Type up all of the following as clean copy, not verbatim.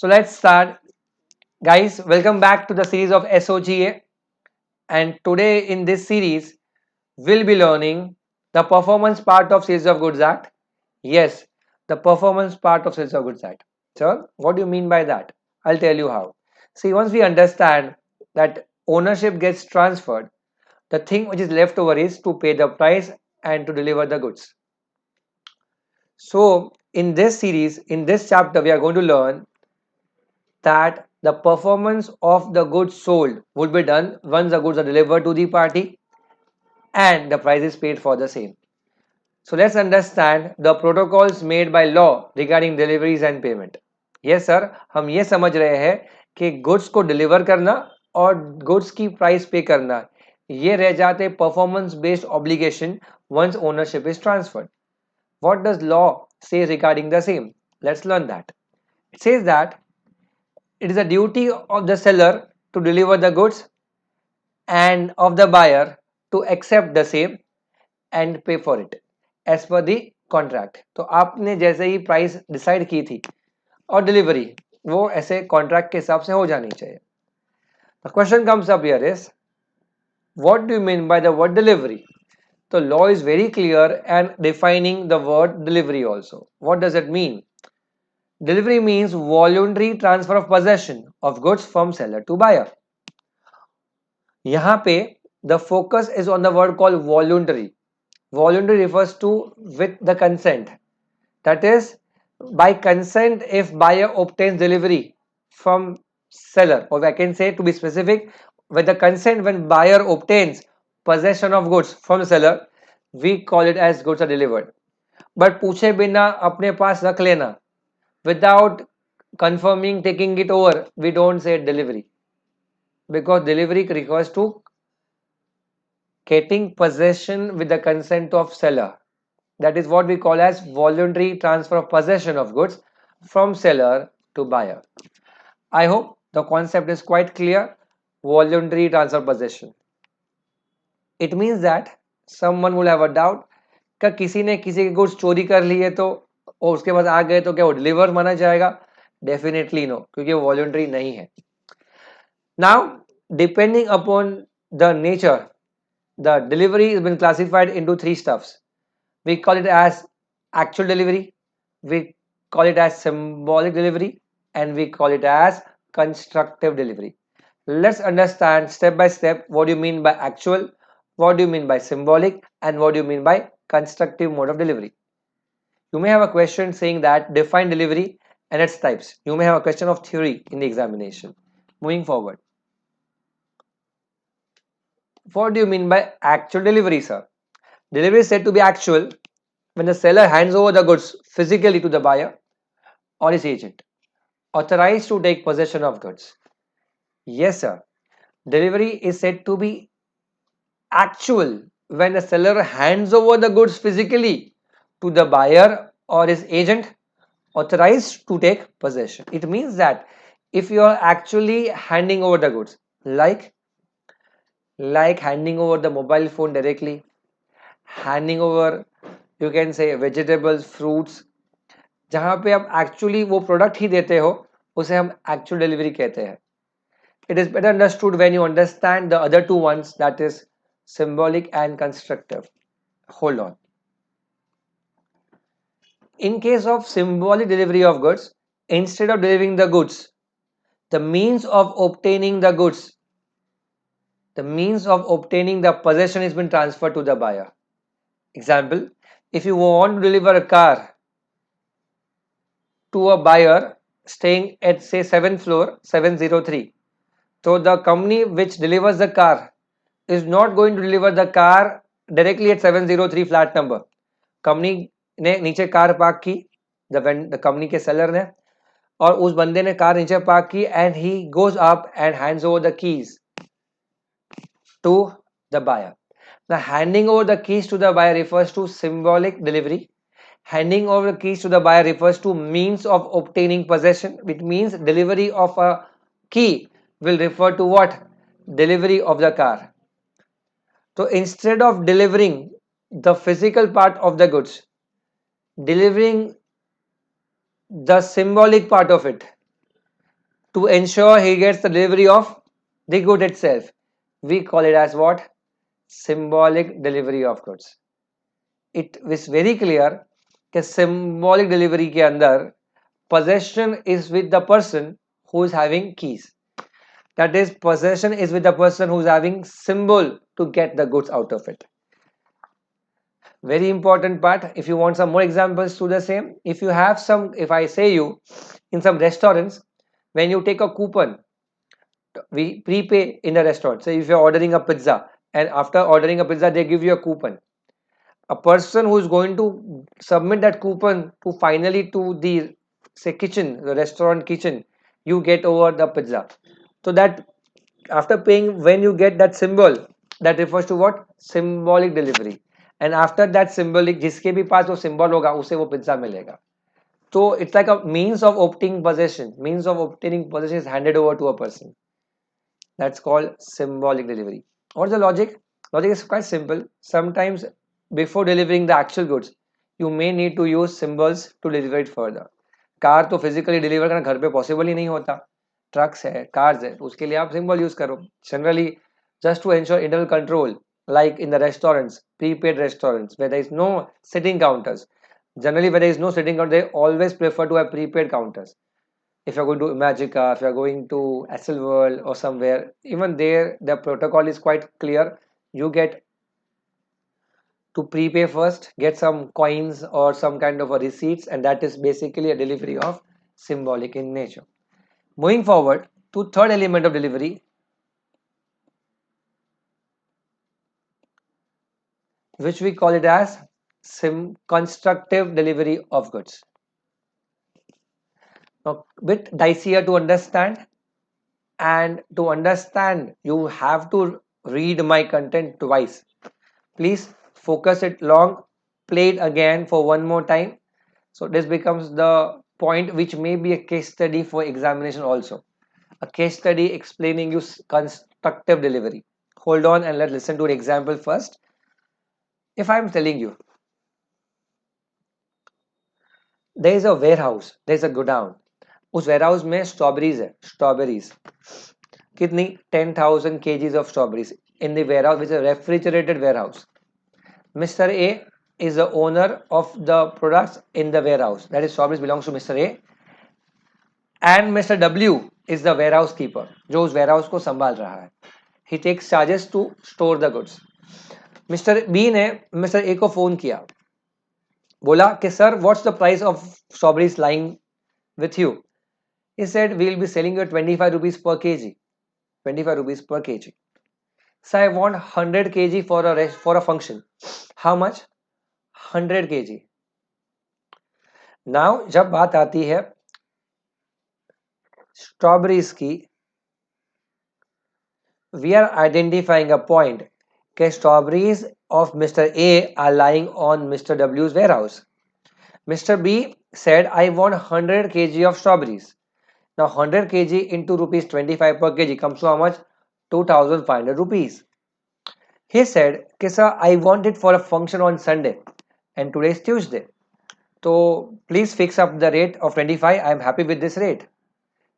So let's start. Guys, welcome back to the series of SOGA. And today in this series, we'll be learning the performance part of Sales of Goods Act. Yes, the performance part of Sales of Goods Act. Sir, what do you mean by that? I'll tell you how. See, once we understand that ownership gets transferred, the thing which is left over is to pay the price and to deliver the goods. So, in this series, in this chapter, we are going to learn that the performance of the goods sold would be done once the goods are delivered to the party and the price is paid for the same. So let's understand the protocols made by law regarding deliveries and payment. Yes sir, हम ये समझ रहे हैं कि goods को deliver करना और goods की price pay करना ये रह जाते performance based obligation once ownership is transferred. What does law say regarding the same? Let's learn that. It says that it is a duty of the seller to deliver the goods and of the buyer to accept the same and pay for it as per the contract. तो आपने जैसे ही price decide की थी और delivery वो ऐसे contract के हिसाब से हो जानी चाहिए. The question comes up here is, what do you mean by the word delivery? The law is very clear and defining the word delivery also. What does it mean? Delivery means voluntary transfer of possession of goods from seller to buyer. यहाँ पे the focus is on the word called voluntary. Voluntary refers to with the consent. That is, by consent, if buyer obtains delivery from seller, or I can say to be specific, with the consent when buyer obtains possession of goods from the seller, we call it as goods are delivered. But पूछे बिना अपने पास रख लेना, without confirming taking it over, we don't say delivery, because delivery refers to getting possession with the consent of seller. That is what we call as voluntary transfer of possession of goods from seller to buyer. I hope the concept is quite clear. Voluntary transfer possession. It means that someone will have a doubt कि किसी ने किसी के goods चोरी कर लिए तो और उसके पास आ गए तो क्या वो डिलीवर माना जाएगा? Definitely no, क्योंकि वो voluntary नहीं है. Now, depending upon the nature, the delivery has been classified into three stuffs. We call it as actual delivery, we call it as symbolic delivery, and we call it as constructive delivery. Let's understand step by step what do you mean by actual, what do you mean by symbolic, and what do you mean by constructive mode of delivery. You may have a question saying that define delivery and its types. You may have a question of theory in the examination. Moving forward, what do you mean by actual delivery, sir? Delivery is said to be actual when the seller hands over the goods physically to the buyer or his agent authorized to take possession of goods. Yes, sir. Delivery is said to be actual when the seller hands over the goods physically to the buyer or his agent authorized to take possession. It means that if you are actually handing over the goods, like handing over the mobile phone directly, handing over, you can say vegetables, fruits, जहाँ पे आप actually वो product ही देते हो उसे हम actual delivery कहते हैं. It is better understood when you understand the other two ones, that is symbolic and constructive. Hold on. In case of symbolic delivery of goods, instead of delivering the goods, the means of obtaining the goods, the means of obtaining the possession has been transferred to the buyer. Example, if you want to deliver a car to a buyer staying at say 7th floor 703, so the company which delivers the car is not going to deliver the car directly at 703 flat number. Company ने नीचे car park की, the company के seller ने, और उस बंदे ने car नीचे पार्क की and he goes up and hands over the keys to the buyer. The handing over the keys to the buyer refers to symbolic delivery. Handing over the keys to the buyer refers to means of obtaining possession, which means delivery of a key will refer to what? Delivery of the car. So instead of delivering the physical part of the goods, delivering the symbolic part of it, to ensure he gets the delivery of the good itself. We call it as what? Symbolic delivery of goods. It is very clear कि symbolic delivery के अंदर possession is with the person who is having keys. That is, possession is with the person who is having symbol to get the goods out of it. Very important part. If you want some more examples to the same, if you have some, if I say you, in some restaurants, when you take a coupon, we prepay in the restaurant. So if you're ordering a pizza, and after ordering a pizza they give you a coupon, a person who is going to submit that coupon to finally to the, say, kitchen, the restaurant kitchen, you get over the pizza. So that after paying, when you get that symbol, that refers to what? Symbolic delivery. And after that symbolic, जिसके भी पास वो symbol होगा उसे वो pizza मिलेगा. So it's like a means of obtaining possession. Means of obtaining possession is handed over to a person. That's called symbolic delivery. What's the logic? Logic is quite simple. Sometimes before delivering the actual goods, you may need to use symbols to deliver it further. Car तो physically deliver करना घर पे possible ही नहीं होता. Trucks है, cars है, तो उसके लिए आप सिंबल यूज करो. Generally just to ensure internal control, like in the restaurants, prepaid restaurants where there is no sitting counters. Generally, where there is no sitting counter, they always prefer to have prepaid counters. If you're going to Magica, if you're going to World or somewhere, even there the protocol is quite clear. You get to prepay first, get some coins or some kind of a receipts, and that is basically a delivery of symbolic in nature. Moving forward to third element of delivery, which we call it as constructive delivery of goods. Now, bit dicier to understand, and to understand you have to read my content twice. Please focus it long, play it again for one more time. So this becomes the point which may be a case study for examination also. A case study explaining you constructive delivery. Hold on and let's listen to an example first. If I'm telling you, there is a warehouse, there is a godown. उस warehouse में strawberries है, strawberries. कितनी? 10,000 kgs of strawberries in the warehouse, which is a refrigerated warehouse. Mr. A is the owner of the products in the warehouse. That is, strawberries belongs to Mr. A. And Mr. W is the warehouse keeper, जो उस warehouse को संभाल रहा है. He takes charges to store the goods. Mr. B ने Mr. A को phone किया, बोला कि sir, what's the price of strawberries lying with you? He said, we will be selling you 25 rupees per kg. 25 rupees per kg. So I want 100 kg for a function. How much? 100 kg. Now जब बात आती है strawberries की, we are identifying a point that strawberries of Mr. A are lying on Mr. W's warehouse. Mr. B said, I want 100 kg of strawberries. Now 100 kg into rupees 25 per kg comes to how much? 2,500 rupees. He said, sir, I want it for a function on Sunday and today is Tuesday. So please fix up the rate of 25. I am happy with this rate.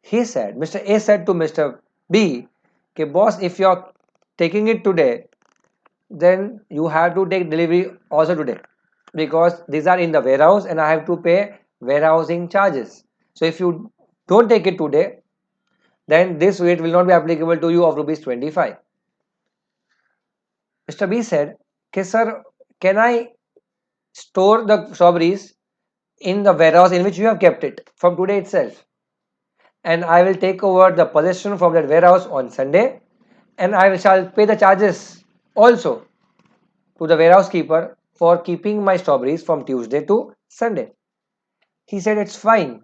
He said, Mr. A said to Mr. B, okay, boss, if you're taking it today, then you have to take delivery also today, because these are in the warehouse and I have to pay warehousing charges. So if you don't take it today, then this rate will not be applicable to you of rupees 25. Mr. B said, okay, sir, can I store the strawberries in the warehouse in which you have kept it from today itself? And I will take over the possession from that warehouse on Sunday, and I shall pay the charges also to the warehouse keeper for keeping my strawberries from Tuesday to Sunday. He said, it's fine.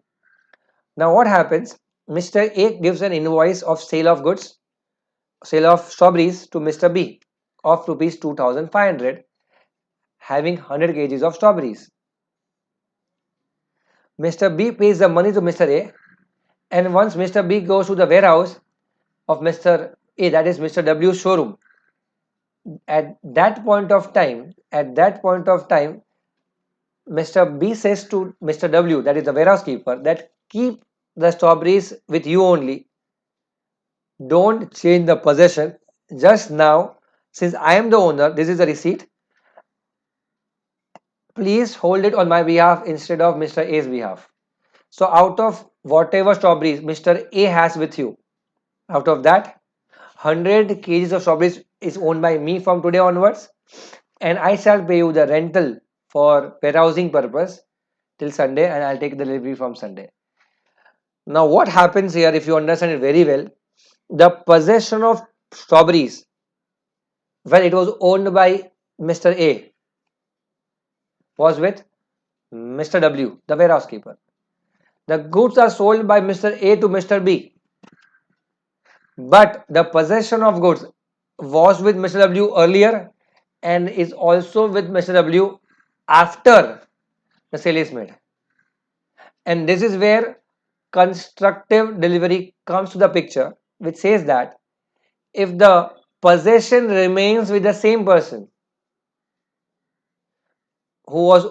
Now what happens? Mr. A gives an invoice of sale of goods, sale of strawberries to Mr. B of rupees 2,500, having 100 kgs of strawberries. Mr. B pays the money to Mr. A, and once Mr. B goes to the warehouse of Mr. A, that is Mr. W's showroom, at that point of time, Mr. B says to Mr. W, that is the warehouse keeper, that keep the strawberries with you only. Don't change the possession. Just now, since I am the owner, this is the receipt. Please hold it on my behalf instead of Mr. A's behalf. So out of whatever strawberries Mr. A has with you, out of that 100 kgs of strawberries is owned by me from today onwards, and I shall pay you the rental for warehousing purpose till Sunday, and I'll take the delivery from Sunday. Now what happens here, if you understand it very well, the possession of strawberries, when it was owned by Mr. A, was with Mr. W, the warehouse keeper. The goods are sold by Mr. A to Mr. B, but the possession of goods was with Mr. W earlier and is also with Mr. W after the sale is made. And this is where constructive delivery comes to the picture, which says that if the possession remains with the same person who was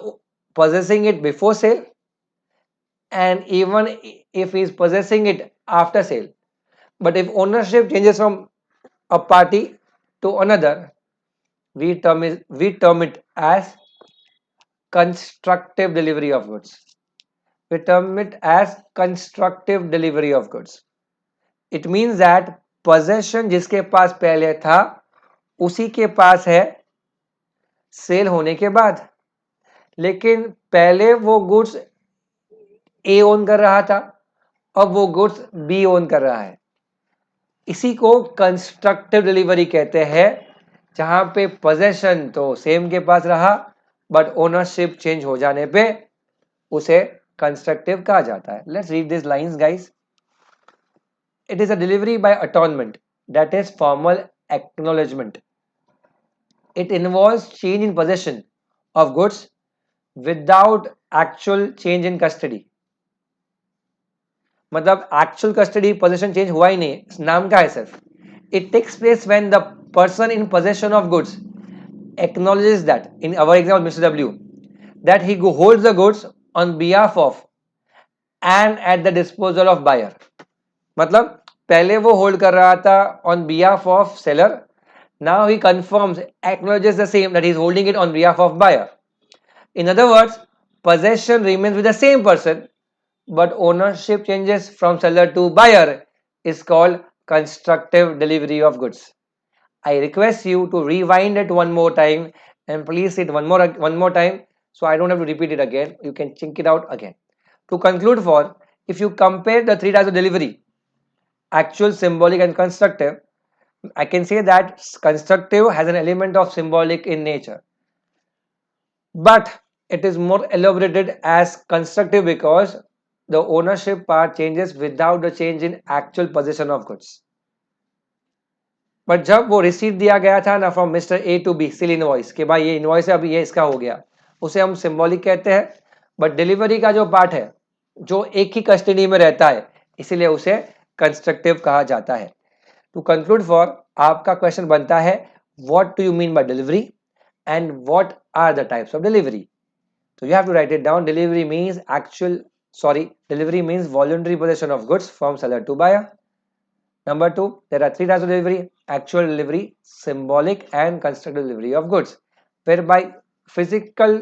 possessing it before sale, and even if he is possessing it after sale, but if ownership changes from a party to another, we term it as constructive delivery of goods. We term it as constructive delivery of goods. It means that possession जिसके पास पहले था उसी के पास है cell होने के बाद, लेकिन पहले वो गुड्स ए ओन कर रहा था, अब वो गुड्स बी ओन कर रहा है. इसी को कंस्ट्रक्टिव डिलीवरी कहते हैं, जहां पे पोजेशन तो सेम के पास रहा बट ओनरशिप चेंज हो जाने पे उसे कंस्ट्रक्टिव कहा जाता है. Let's read this lines guys. It is a delivery by attornment, that is formal acknowledgement. It involves change in possession of goods without actual change in custody. मतलब actual custody possession change हुआ ही नहीं, नाम का है सिर्फ. It takes place when the person in possession of goods acknowledges that, in our example Mr. W, that he holds the goods on behalf of and at the disposal of buyer. मतलब पहले वो hold कर रहा था on behalf of seller. Now he confirms, acknowledges the same, that he is holding it on behalf of buyer. In other words, possession remains with the same person, but ownership changes from seller to buyer is called constructive delivery of goods. I request you to rewind it one more time and please see it one more time so I don't have to repeat it again. You can check it out again. To conclude for, if you compare the three types of delivery, actual, symbolic and constructive, I can say that constructive has an element of symbolic in nature, but it is more elaborated as constructive because the ownership part changes without the change in actual possession of goods. But जब वो receipt दिया गया था ना from mister A to B, sale invoice कि भाई ये invoice है अभी ये इसका हो गया, उसे हम सिंबॉलिक कहते हैं. बट डिलीवरी का जो पार्ट है जो एक ही कस्टडी में रहता है, इसीलिए उसे कंस्ट्रक्टिव कहा जाता है. टू कंक्लूड फॉर, आपका क्वेश्चन बनता है what do you mean by delivery and what are the types of delivery. So you have to write it down. Delivery means voluntary possession of goods from seller to buyer. Number two, there are three types of delivery: actual delivery, symbolic and constructive delivery of goods, whereby physical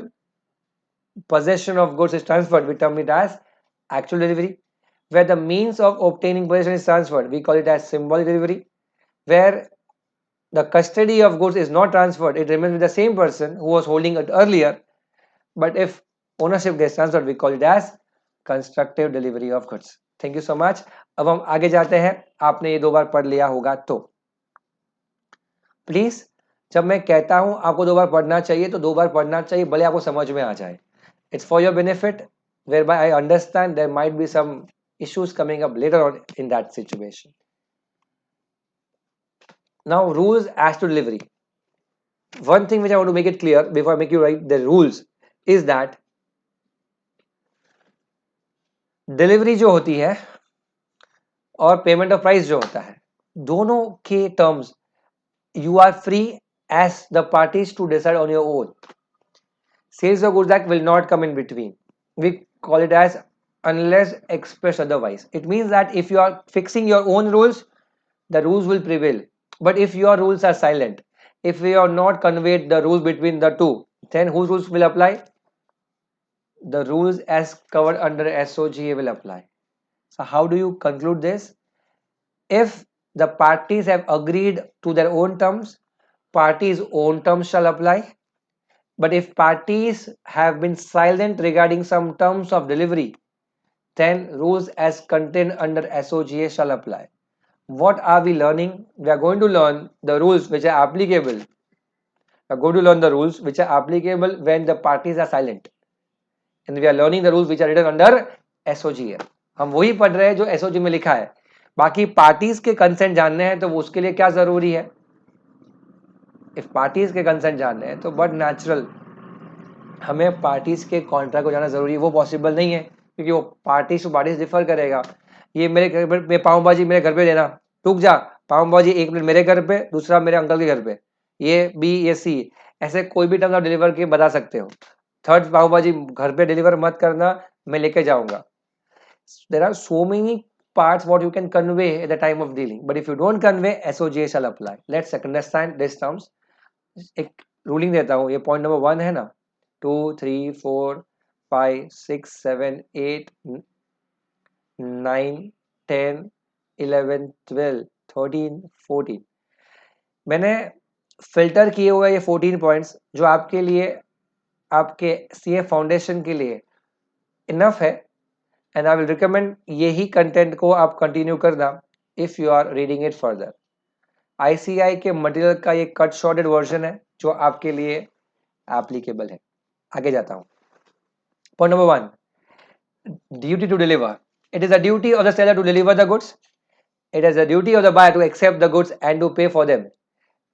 possession of goods is transferred, we term it as actual delivery. Where the means of obtaining possession is transferred, we call it as symbolic delivery. Where the custody of goods is not transferred, it remains with the same person who was holding it earlier, but if ownership gets transferred, we call it as constructive delivery of goods. Thank you so much. अब हम आगे जाते हैं. आपने ये 2 बार पढ़ लिया होगा तो प्लीज, जब मैं कहता हूं आपको 2 बार पढ़ना चाहिए तो 2 बार पढ़ना चाहिए, भले आपको समझ में आ जाए. It's for your benefit, whereby I understand there might be some issues coming up later on in that situation. Now, rules as to delivery. One thing which I want to make it clear before I make you write the rules is that delivery जो होती है और payment of price जो होता है, दोनों के terms you are free as the parties to decide on your own. Sales of goods act will not come in between. We call it as unless expressed otherwise. It means that if you are fixing your own rules, the rules will prevail. But if your rules are silent, if you are not conveyed the rules between the two, then whose rules will apply? The rules as covered under SOGA will apply. So how do you conclude this? If the parties have agreed to their own terms, parties' own terms shall apply. But if parties have been silent regarding some terms of delivery, then rules as contained under SOGA shall apply. What are we learning? We are going to learn the rules which are applicable. We are going to learn the rules which are applicable when the parties are silent. And we are learning the rules which are written under SOGA. हम वही पढ़ रहे हैं जो SOG में लिखा है. बाकी पार्टीज के कंसेंट जानने हैं तो उसके लिए क्या जरूरी है? इफ पार्टीज के कंसेंट जानने हैं तो बट नेचुरल हमें पार्टीज के कॉन्ट्रैक्ट को जाना जरूरी है. वो पॉसिबल नहीं है क्योंकि वो पार्टीज टू पार्टीज डिफर करेगा. ये मेरे घर पे पाव भाजी मेरे घर पे देना, रुक जा, पाव भाजी एक प्लेट मेरे घर पे, दूसरा मेरे अंकल के घर पे, ये बी ये सी, ऐसे कोई भी टर्म आप डिलीवर के बता सकते हो. थर्ड पाव भाजी घर पे डिलीवर मत करना, मैं लेके जाऊंगा. There are so many parts what you can convey at the time of dealing, but if you don't convey, SOGA shall apply. Let's understand these terms. एक रूलिंग देता हूँ. ये पॉइंट नंबर 1 है ना. 2 3 4 5 6 7 8 9 10 11 12 13 14 मैंने फिल्टर किए हुए ये 14 पॉइंट्स जो आपके लिए, आपके सीए फाउंडेशन के लिए इनफ है. एंड आई विल रिकमेंड यही कंटेंट को आप कंटिन्यू करना if you are reading it further. ICI के मटेरियल का ये कट शॉर्टेड वर्जन है जो आपके लिए एप्लीकेबल है. आगे जाता हूं. Point number 1, duty to deliver. It is a duty of the seller to deliver the goods. It is a duty of the buyer to accept the goods and to pay for them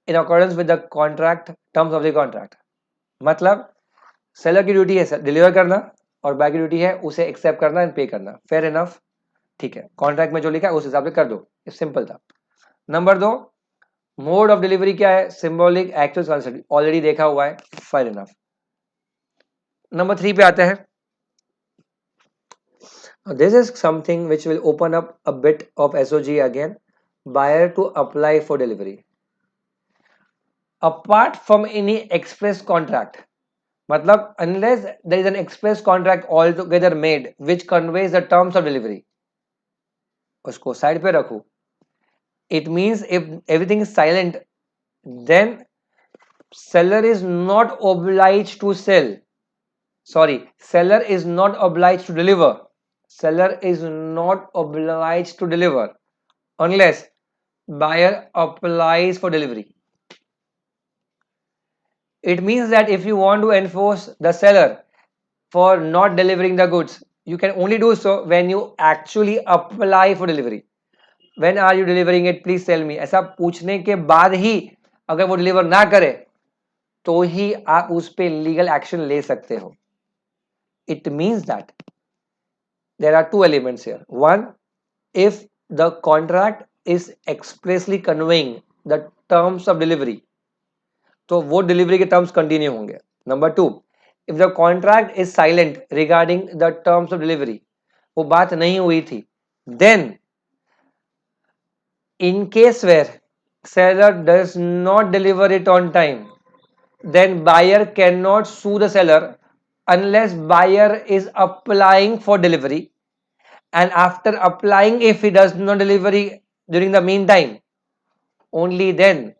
in accordance with the contract terms of the contract. मतलब seller की duty है deliver करना और bye की duty है उसे accept करना and पे करना. फेयर इनफ, ठीक है. कॉन्ट्रैक्ट में जो लिखा है उस हिसाब से कर दो. सिंपल था. नंबर 2, मोड ऑफ डिलीवरी क्या है? Symbolic, actual, concept. ऑलरेडी देखा हुआ है. Fair enough. नंबर 3 पे आते हैं. This is something which will open up a bit of SOG again. Buyer to apply for delivery. Apart from any express contract, मतलब unless there is an express contract altogether made which conveys the terms of delivery, उसको side पे रखो. It means if everything is silent, then seller is not obliged to sell. Sorry, seller is not obliged to deliver. Seller is not obliged to deliver unless buyer applies for delivery. It means that if you want to enforce the seller for not delivering the goods, you can only do so when you actually apply for delivery. When are you delivering it? Please tell me. ऐसा पूछने के बाद ही अगर वो deliver ना करे तो ही आप उस पे लीगल एक्शन ले सकते हो. It means that there are two elements here. One, if the contract is expressly conveying the terms of delivery, तो वो डिलीवरी के टर्म्स कंटिन्यू होंगे. Number 2, if the contract is silent regarding the terms of delivery, वो बात नहीं हुई थी, then in case where seller does not deliver it on time, then buyer cannot sue the seller unless buyer is applying for delivery. And after applying, if he does not delivery during the meantime, only then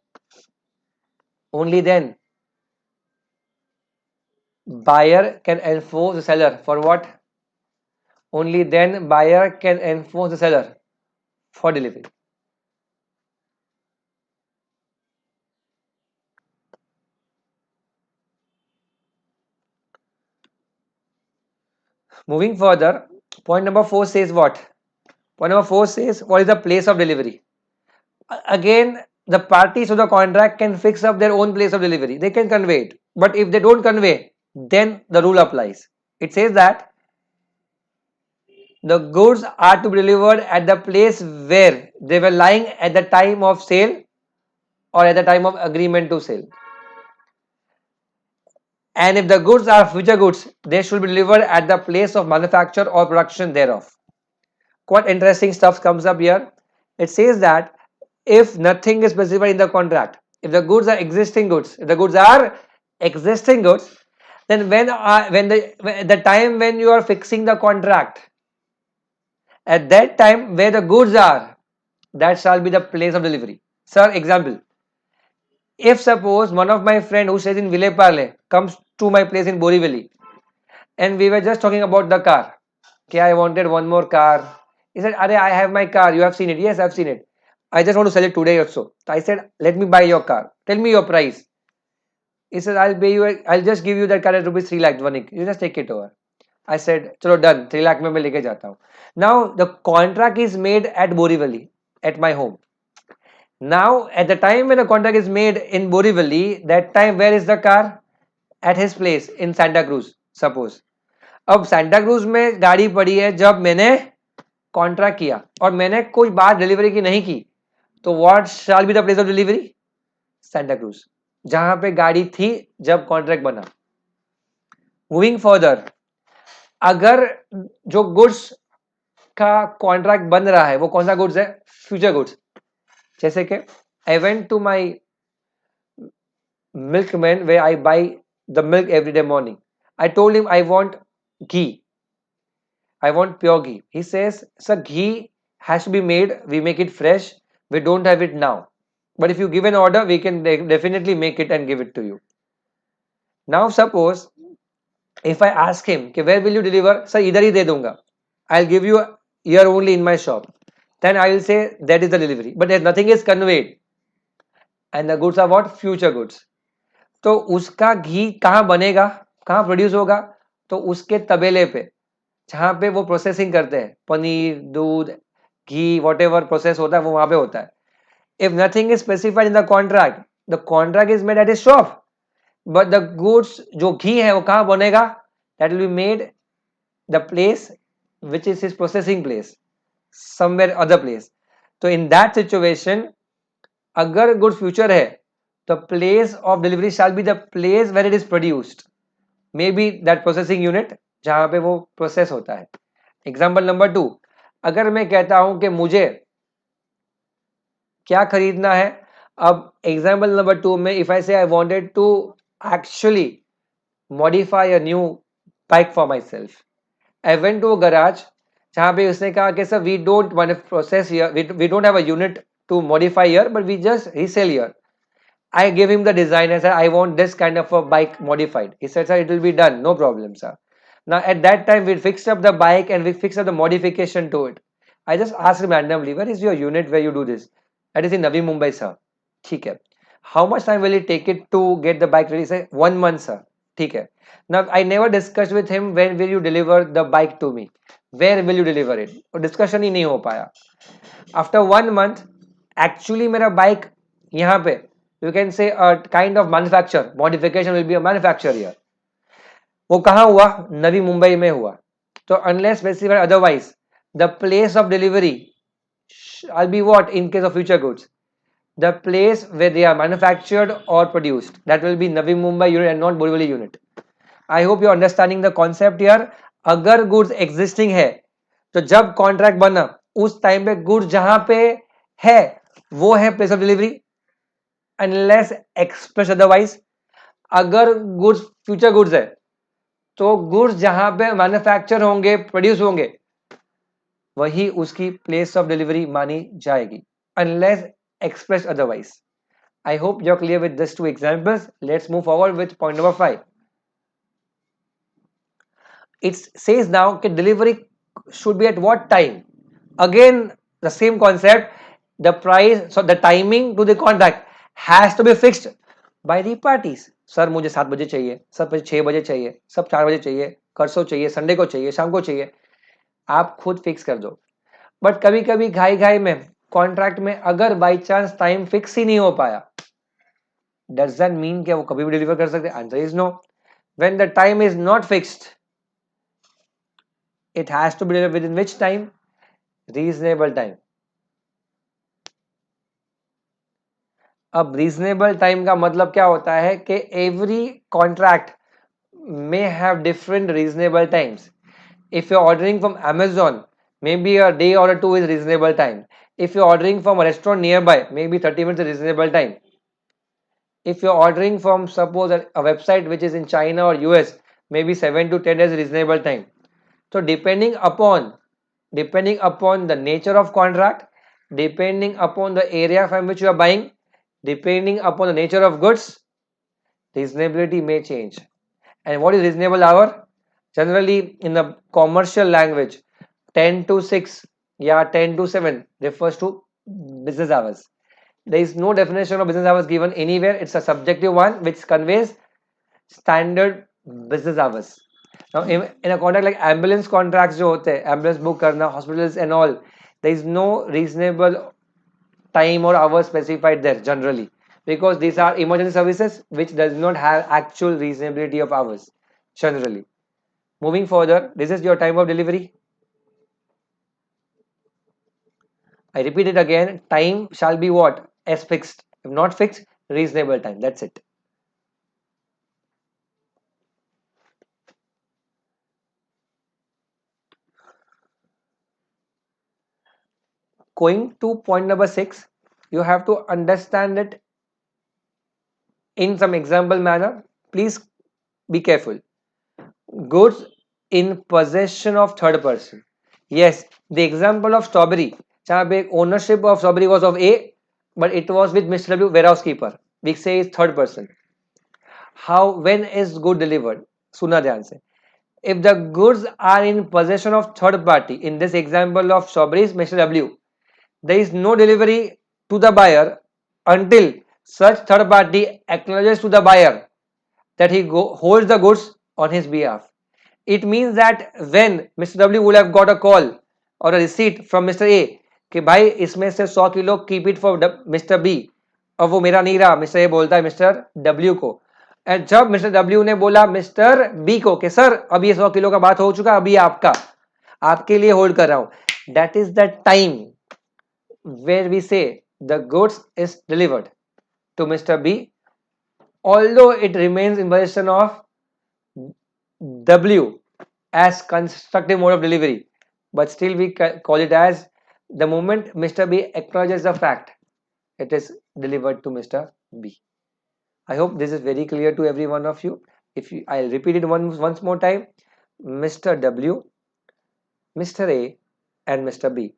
buyer can enforce the seller for what? Only then buyer can enforce the seller for delivery. Moving further, point number 4 says what? Point number 4 says what is the place of delivery. Again, the parties of the contract can fix up their own place of delivery. They can convey it. But if they don't convey, then the rule applies. It says that the goods are to be delivered at the place where they were lying at the time of sale or at the time of agreement to sell. and if the goods are future goods, they should be delivered at the place of manufacture or production thereof. Quite interesting stuff comes up here. It says that if nothing is specified in the contract, if the goods are existing goods, if the goods are existing goods, then when the time when you are fixing the contract, at that time where the goods are, that shall be the place of delivery. Sir, example, if suppose one of my friend who stays in Ville Parle comes to my place in Borivali, and we were just talking about the car, okay, I wanted one more car. He said, Are, I have my car, you have seen it? Yes, I've seen it. I just want to sell it today also. So I said, let me buy your car, tell me your price. He said, I'll pay you, I'll just give you that car at rupees 3 lakh, you just take it over. I said, chalo done, 3 lakh mein main leke jata hu. Now the contract is made at Borivali, at my home. Now at the time when the contract is made in Borivali, that time where is the car? At his place in Santa Cruz, suppose. अब Santa cruise में गाड़ी पड़ी है जब मैंने contract किया और मैंने कोई बात डिलीवरी की नहीं की, तो what shall be the place of delivery? Santa cruise, जहां पे गाड़ी थी जब कॉन्ट्रैक्ट बना. मूविंग फर्दर, अगर जो गुड्स का कॉन्ट्रैक्ट बन रहा है वो कौन सा गुड्स है? Future goods. जैसे कि I went to my milkman where I buy the milk every day morning. I told him I want ghee. I want pure ghee. He says, Sir, ghee has to be made. We make it fresh. We don't have it now. But if you give an order, we can definitely make it and give it to you. Now, suppose if I ask him, okay, where will you deliver? Sir, idhar hi de dunga. I'll give you here only in my shop. Then I will say that is the delivery. But nothing is conveyed. And the goods are what? Future goods. तो उसका घी कहाँ बनेगा, कहाँ produce होगा? तो उसके तबेले पे, जहाँ पे वो प्रोसेसिंग करते हैं, पनीर, दूध, घी, whatever प्रोसेस होता है वो वहां पे होता है. If nothing is specified in the contract is made at his shop, but the goods जो घी है वो कहाँ बनेगा? That will be made the place which is his processing place, somewhere other place. तो in that situation, अगर good future है, the place of delivery shall be the place where it is produced, maybe that processing unit जहां पे वो process होता है. Example number 2, अगर मैं कहता हूं कि मुझे क्या खरीदना है, अब एग्जाम्पल नंबर 2 में if I say I wanted to actually modify a new bike for myself, I went to a garage जहां पे उसने कहा कि sir we don't process here, we don't have a unit to modify here, but we just resell here. I gave him the design. I said, I want this kind of a bike modified. He said, sir, it will be done. No problem, sir. Now, at that time, we fixed up the bike and we fixed up the modification to it. I just asked him randomly, where is your unit where you do this? That is in Navi Mumbai, sir. ठीक है. How much time will it take it to get the bike ready? He said, 1 month, sir. ठीक है. Now, I never discussed with him, when will you deliver the bike to me? Where will you deliver it? और discussion ही नहीं हो पाया. After 1 month, actually मेरा bike यहाँ पे, you can say kind of manufacture, modification will be a manufacture here. वो कहाँ हुआ? नवी मुंबई में हुआ. तो unless specified otherwise, the place of delivery I'll be what in case of future goods? The place where they are manufactured or produced. That will be Navi Mumbai unit and not Borivali unit. I hope you're understanding the concept here. अगर goods existing है तो जब contract बना उस time पे goods जहां पे है वो है place of delivery, unless express otherwise. अगर गुड्स फ्यूचर गुड्स है तो गुड्स जहां पे मैन्युफैक्चर होंगे, प्रोड्यूस होंगे, वही उसकी प्लेस ऑफ डिलीवरी मानी जाएगी, unless expressed otherwise. I hope you're clear with these two examples. Let's move forward with point number 5. It says now that delivery should be at what time? Again, the same concept. The price, so the timing to the contract has to be fixed by the parties. Sir मुझे 7 बजे चाहिए, सब 6 बजे चाहिए, सब 4 बजे चाहिए, परसों चाहिए, संडे को चाहिए, शाम को चाहिए, आप खुद फिक्स कर दो. बट कभी कभी घाई घाई में कॉन्ट्रैक्ट में अगर बाई चांस टाइम फिक्स ही नहीं हो पाया, डज दैट मीन क्या वो कभी भी डिलीवर कर सकते? Answer is no. When the time is not fixed, it has to be delivered within which time? Reasonable time. अब रीजनेबल टाइम का मतलब क्या होता है कि every contract may have different reasonable times. If you're ordering from Amazon, maybe a day or two is reasonable time. If you're ordering from a restaurant nearby, maybe 30 minutes is reasonable time. If you're ordering from, suppose, a website which is in China or US, maybe 7 to 10 days is reasonable time. So depending upon the nature of contract, depending upon the area from which you are buying, depending upon the nature of goods, reasonability may change. And what is reasonable hour? Generally, in the commercial language, 10 to 6, yeah, 10 to 7 refers to business hours. There is no definition of business hours given anywhere. It's a subjective one which conveys standard business hours. Now, in a contract like ambulance contracts, जो होते हैं, ambulance book करना, hospitals and all, there is no reasonable time or hours specified there generally, because these are emergency services which does not have actual reasonability of hours generally. Moving further, this is your time of delivery. I repeat it again, time shall be what? As fixed. If not fixed, reasonable time. That's it. Going to point number 6, you have to understand it in some example manner. Please be careful. Goods in possession of third person. Yes, the example of strawberry, जहाँ पे ownership of strawberry was of A, but it was with Mr. W, warehouse keeper. We say is third person. How, when is good delivered? सुनना ध्यान से. If the goods are in possession of third party, in this example of strawberries, Mr. W, there is no delivery to the buyer until such third party acknowledges to the buyer that he holds the goods on his behalf. It means that when Mr. W would have got a call or a receipt from Mr. A कि भाई इसमें से 100 किलो keep it for mister B, और वो मेरा नहीं रहा, मिस्टर ए बोलता है मिस्टर डब्ल्यू को, एंड जब मिस्टर डब्ल्यू ने बोला मिस्टर बी को कि सर अब ये 100 किलो का बात हो चुका, अभी आपका, आपके लिए होल्ड कर रहा हूं, that is the time where we say the goods is delivered to Mr. B, although it remains in possession of W as constructive mode of delivery, but still we call it as the moment Mr. B acknowledges the fact, it is delivered to Mr. B. I hope this is very clear to every one of you. If you, I'll repeat it once more time. Mr. W, Mr. A and Mr. B.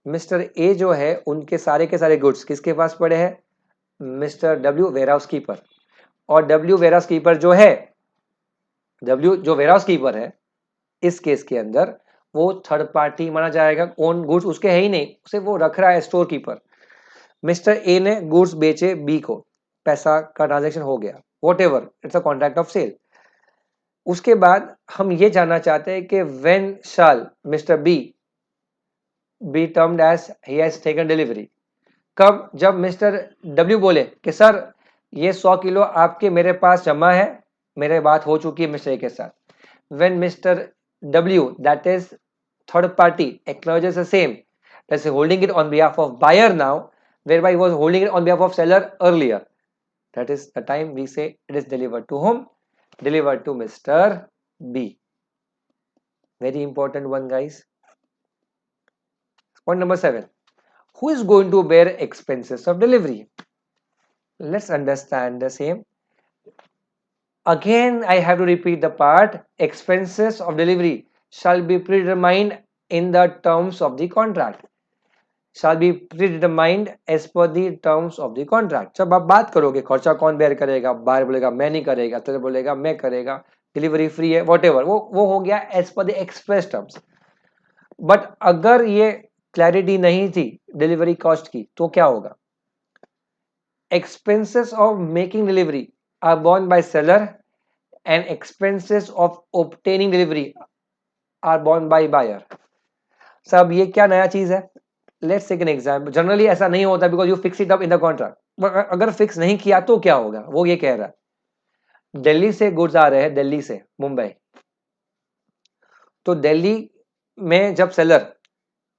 Mister A जो है उनके सारे के सारे goods किसके पास पड़े हैं? Mister W warehouse keeper, और डब्ल्यू वेयरहाउस कीपर जो है, डब्ल्यू जो वेयरहाउस कीपर है इस केस के अंदर वो थर्ड पार्टी माना जाएगा. ओन गुड्स उसके है ही नहीं, उसे वो रख रहा है स्टोर कीपर. मिस्टर ए ने गुड्स बेचे बी को, पैसा का ट्रांजैक्शन हो गया, whatever, it's a contract of sale. उसके बाद हम ये जानना चाहते हैं कि when shall mister B be termed as he has taken delivery. कब? जब मिस्टर डब्ल्यू बोले कि सर ये 100 किलो आपके मेरे पास जमा है, मेरे बात हो चुकी है मिस्टर ए के साथ. When mister W, that is third party, acknowledges the same, that's holding it on behalf of buyer now, whereby he was holding it on behalf of seller earlier, that is the time we say it is delivered to whom? Delivered to Mr. B. Very important one, guys. Point number 7, who is going to bear expenses of delivery? Let's understand the same. Again, I have to repeat the part, expenses of delivery shall be predetermined in the terms of the contract. Shall be predetermined as per the terms of the contract. जब आप बात करोगे खर्चा कौन bear करेगा, buyer बोलेगा मैं नहीं करेगा, तेरे बोलेगा मैं करेगा, डिलीवरी फ्री है, whatever, वो हो गया as per the express terms. But अगर ये क्लैरिटी नहीं थी डिलीवरी कॉस्ट की तो क्या होगा? Expenses of making delivery are borne by seller and expenses of obtaining delivery are borne by buyer. सब ये क्या नया चीज है? Let's take an example. Generally ऐसा नहीं होता because you fix it up in the contract. अगर फिक्स नहीं किया तो क्या होगा? वो ये कह रहा है दिल्ली से गुड्स आ रहे हैं, दिल्ली से मुंबई, तो दिल्ली में जब सेलर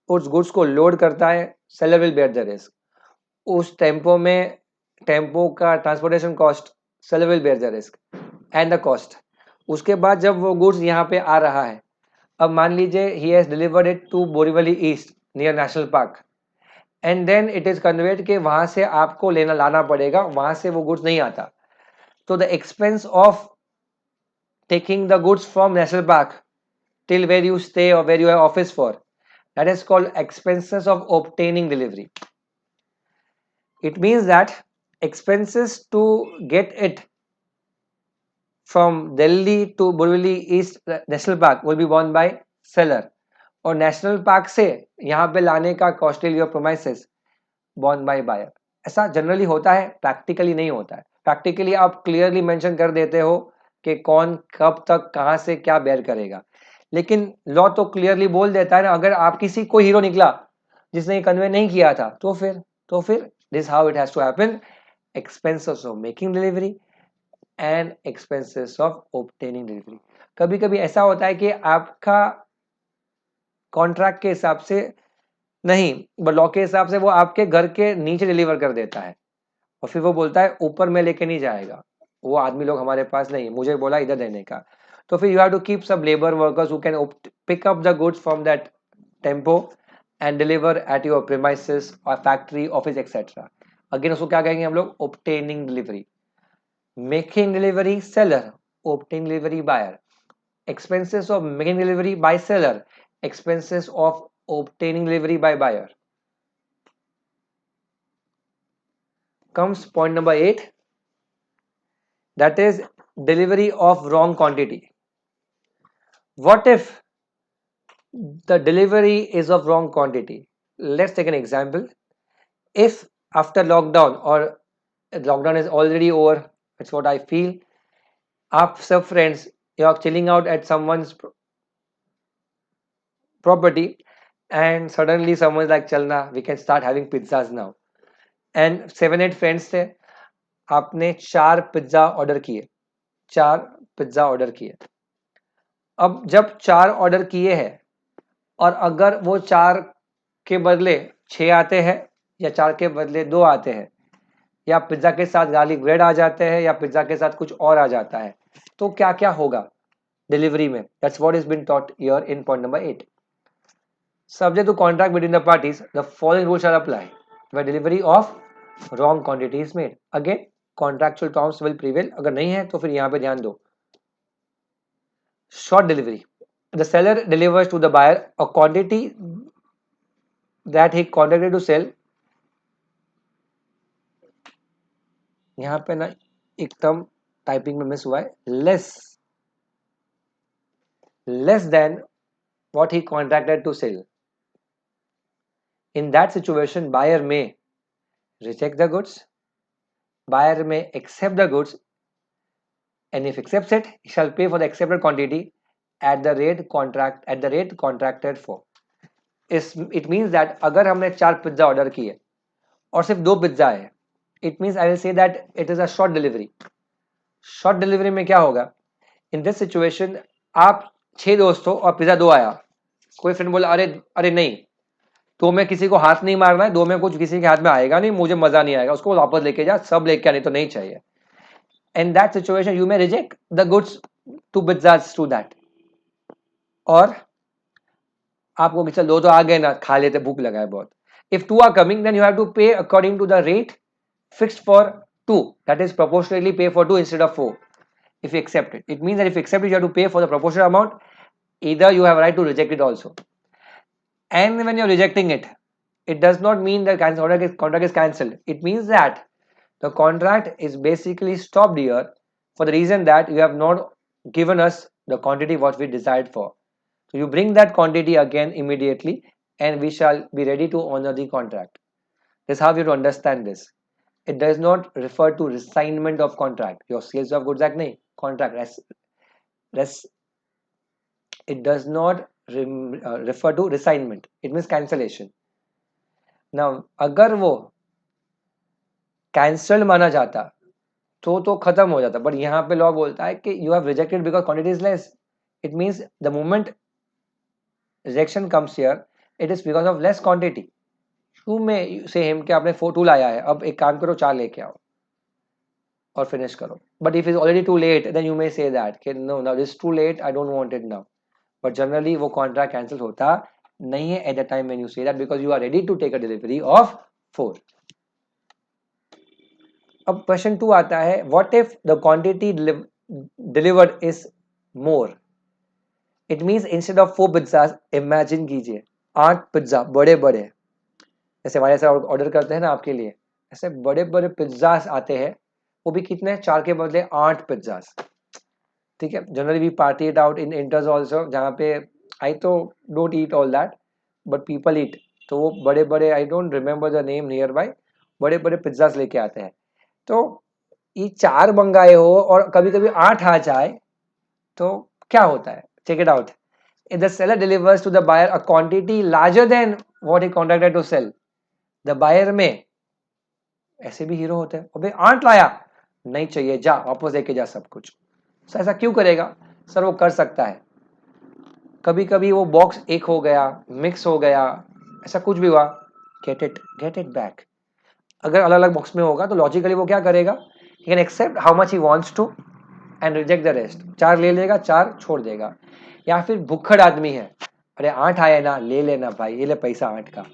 उस गुड्स को लोड करता है, seller will bear the risk. उस टेम्पो में टेम्पो का transportation cost, seller will bear the risk. And the cost. उसके बाद जब वो गुड्स यहाँ पे आ रहा है, अब मान लीजिए he has delivered it to Borivali east near national park, and then it is conveyed के वहां से आपको लेना लाना पड़ेगा, वहां से वो गुड्स नहीं आता, तो the expense of taking the goods from national park till where you stay or where you have office for, that is called expenses of obtaining delivery. It means that expenses to get it from Delhi to Borivali East National Park will be borne by seller, और national park से यहाँ पे लाने का costly और प्रोमाइसेस borne by buyer. ऐसा generally होता है, प्रैक्टिकली नहीं होता है। प्रैक्टिकली आप क्लियरली मेंशन कर देते हो कि कौन कब तक कहाँ से क्या बेयर करेगा, लेकिन लॉ तो क्लियरली बोल देता है ना, अगर आप किसी को हीरो निकला जिसने कन्वे नहीं किया था तो फिर this how it has to happen, expenses of making delivery and expenses of obtaining delivery. कभी कभी ऐसा होता है कि आपका कॉन्ट्रैक्ट के हिसाब से नहीं, बट लॉ के हिसाब से वो आपके घर के नीचे डिलीवर कर देता है, और फिर वो बोलता है ऊपर में लेके नहीं जाएगा, वो आदमी लोग हमारे पास नहीं, मुझे बोला इधर देने का, तो फिर you have to keep some labour workers who can pick up the goods from that tempo and deliver at your premises और फैक्ट्री ऑफिस एक्सेट्रा। अगेन उसको क्या कहेंगे हम लोग, obtaining delivery. Making delivery seller, obtaining delivery buyer. Expenses of making delivery by seller, expenses of obtaining delivery by buyer. Comes point number 8, that is delivery of wrong quantity. What if the delivery is of wrong quantity? Let's take an example. If after lockdown, or lockdown is already over, that's what I feel, आप सब friends, you are chilling out at someone's property, and suddenly someone is like, chalna, we can start having pizzas now, and 7-8 friends थे, आपने 4 pizza order किए, 4 pizza order किए। अब जब 4 order किए हैं, और अगर वो 4 के बदले 6 आते हैं, या 4 के बदले 2 आते हैं, या पिज्जा के साथ गार्लिक ब्रेड आ जाते हैं, या पिज्जा के साथ कुछ और आ जाता है, तो क्या क्या होगा डिलीवरी में? That's what is been taught here in point number 8. Subject to contract between the parties, the following rules shall apply when delivery of wrong quantity is made. Again, contractual terms will prevail. अगर नहीं है तो फिर यहाँ पे ध्यान दो. Short delivery. The seller delivers to the buyer a quantity that he contracted to sell. यहाँ पे ना एकदम टाइपिंग में मिस हुआ है. Less than what he contracted to sell. In that situation, buyer may reject the goods, buyer may accept the goods, and if accepts it, he shall pay for the accepted quantity at the rate contracted for. It means that अगर हमने 4 pizza order किए और सिर्फ 2 pizza है, it means I will say that it is a short delivery. Short delivery में क्या होगा, in this situation आप 6 दोस्त हो और पिज्जा 2 आया, कोई फ्रेंड बोला अरे अरे नहीं, तो में किसी को हाथ नहीं मारना है, 2 में कुछ किसी के हाथ में आएगा नहीं, मुझे मजा नहीं आएगा, उसको वापस लेके जा, सब लेके आने तो नहीं चाहिए. In that situation, you may reject the goods 2 pizzas to that. और आपको कि चल 2 तो आ गए ना, खा लेते, भूख लगा है बहुत. If 2 are coming, then you have to pay according to the rate fixed for 2. That is proportionally pay for 2 instead of 4. If you accept it, it means that if you accept it, you have to pay for the proportional amount. Either you have right to reject it also. And when you're rejecting it, it does not mean that contract is cancelled. It means that the contract is basically stopped here for the reason that you have not given us the quantity what we desired for. So you bring that quantity again immediately, and we shall be ready to honor the contract. This is how you have to understand this. It does not refer to resignment of contract. Your Sales of Goods Act nahi, contract. It does not refer to resignment. It means cancellation. Now, अगर वो cancel माना जाता तो खत्म हो जाता, but यहाँ पे लॉ बोलता है कि you have rejected because quantity is less. It means the moment rejection comes here, it is because of less quantity. To में से हिम के आपने 4 टू लाया है, अब एक काम करो 4 लेके आओ. और फिनिश करो. But if is already too late then you may say that कि no now this too late, I don't want it now. But generally वो कॉन्ट्रैक्ट कैंसिल होता नहीं है at the time when you say that, because you are ready to take a delivery of 4. अब question 2 आता है, what if the quantity delivered is more. It means instead of 4 pizzas, imagine कीजिए 8 pizza बड़े बड़े, जैसे हमारे ऐसा order करते हैं ना आपके लिए, ऐसे बड़े बड़े पिज्जाज आते हैं. वो भी कितने, 4 के बदले 8 पिज्जाज. ठीक है, generally we party it out in interns also, जहाँ पे आई तो don't eat all that but people eat. तो वो बड़े बड़े, I don't remember the name nearby, बड़े बड़े पिज्जाज लेके आते हैं. तो ये 4 मंगाए हो और कभी कभी 8 आ जाए तो क्या होता है, check it out. If the seller delivers to the buyer a quantity larger than what he contracted to sell, the buyer में ऐसे भी हीरो होते हैं, अबे 8 लाया, नहीं चाहिए, जा वापस देके जा सब कुछ. सर ऐसा क्यों करेगा? सर वो कर सकता है, कभी कभी वो बॉक्स एक हो गया, मिक्स हो गया, ऐसा कुछ भी हुआ, गेट इट बैक. अगर अलग अलग बॉक्स में होगा तो लॉजिकली वो क्या करेगा, he can accept how much he wants to and reject the rest. 4 ले लेगा, 4 छोड़ देगा. या फिर भुक्खड़ आदमी है, अरे 8 आया ना, ले लेना भाई, ये ले पैसा 8 का,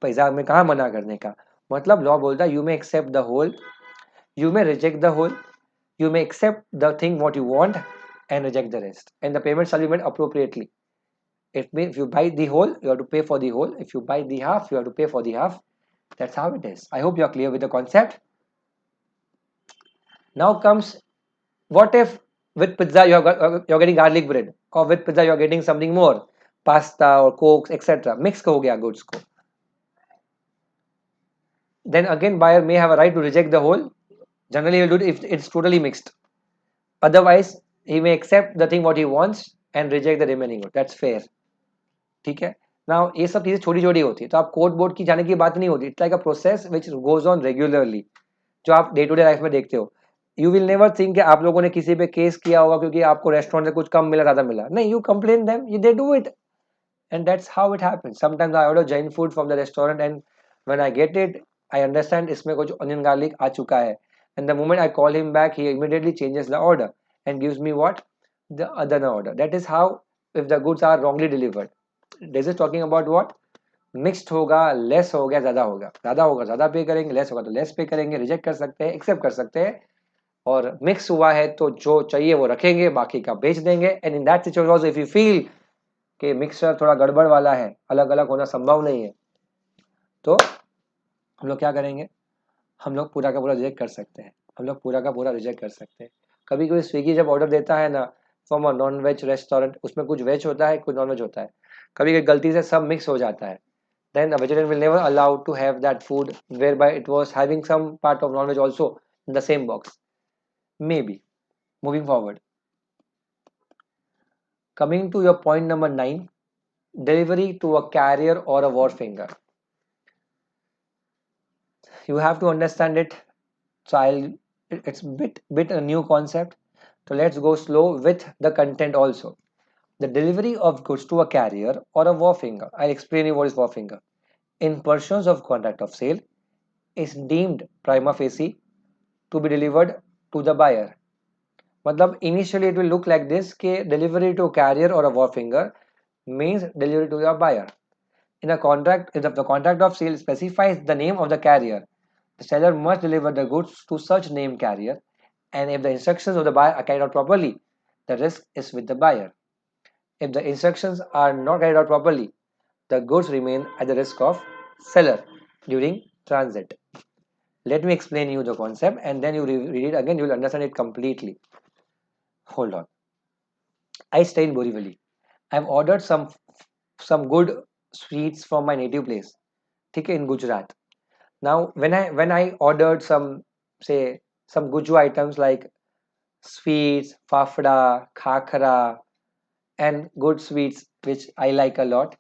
पैसा में कहाँ मना करने का. मतलब लॉ बोलता है you may accept the whole, you may reject the whole, you may accept the thing what you want and reject the rest, and the payment shall be made appropriately. It means if you buy the whole, you have to pay for the whole. If you buy the half, you have to pay for the half. That's how it is. I hope you are clear with the concept. Now comes, what if with pizza you're getting garlic bread, or with pizza you're getting something more, pasta or cokes etc. Mix हो गया goods को. Then again buyer may have a right to reject the whole. Generally he will do it if it's totally mixed. Otherwise he may accept the thing what he wants and reject the remaining good. That's fair. ठीक है ना. ये सब चीजें छोटी छोटी होती है, तो आप कोर्ट बोर्ड की जाने की बात नहीं होती. It's like a process which goes on regularly, जो आप डे टू डे लाइफ में देखते हो. यू विल नेवर थिंक कि आप लोगों ने किसी पे केस किया होगा क्योंकि आपको रेस्टोरेंट से कुछ कम मिला, ज्यादा मिला. नहीं, you complain them, you they do it, and that's how it happens. Sometimes I order Jain food from the restaurant and when I get it I understand इसमें कुछ अनियन गार्लिक आ चुका है, and the moment I call him back he immediately changes the order and gives me what, the other order. That is how if the goods are wrongly delivered. This is talking about what, mixed होगा, less हो गया, ज्यादा होगा, ज्यादा होगा ज्यादा पे करेंगे, लेस होगा तो लेस पे करेंगे, रिजेक्ट कर सकते हैं, एक्सेप्ट कर सकते हैं. और मिक्स हुआ है तो जो चाहिए वो रखेंगे, बाकी का बेच देंगे. And in that situation also if you feel कि मिक्सचर थोड़ा गड़बड़ वाला है, अलग अलग होना संभव नहीं है, तो हम लोग क्या करेंगे, हम लोग पूरा का पूरा रिजेक्ट कर सकते हैं. हम लोग पूरा का पूरा रिजेक्ट कर सकते हैं. कभी कभी स्विगी जब ऑर्डर देता है ना from a non veg restaurant, उसमें कुछ वेज होता है कुछ नॉन वेज होता है, कभी कभी गलती से सब मिक्स हो जाता है. Then a vegetarian will never allow to have that food whereby it was having some part of non-veg also in the same box. Maybe. Moving forward. Coming to your point number 9, delivery to a carrier or a wharfinger. You have to understand it. So it's bit a new concept. So let's go slow with the content also. The delivery of goods to a carrier or a wharfinger. I'll explain you what is wharfinger. In pursuance of contract of sale, is deemed prima facie to be delivered to the buyer. मतलब initially it will look like this कि delivery to carrier or a wharfinger means delivery to your buyer. In a contract, if the contract of sale specifies the name of the carrier, the seller must deliver the goods to such named carrier, and if the instructions of the buyer are carried out properly, the risk is with the buyer. If the instructions are not carried out properly, the goods remain at the risk of seller during transit. Let me explain you the concept and then you read it again, you will understand it completely. Hold on. I stay in Borivali. I've ordered some good sweets from my native place, okay, in Gujarat. Now, when I ordered say some Guju items like sweets, fafda, khakra, and good sweets which I like a lot,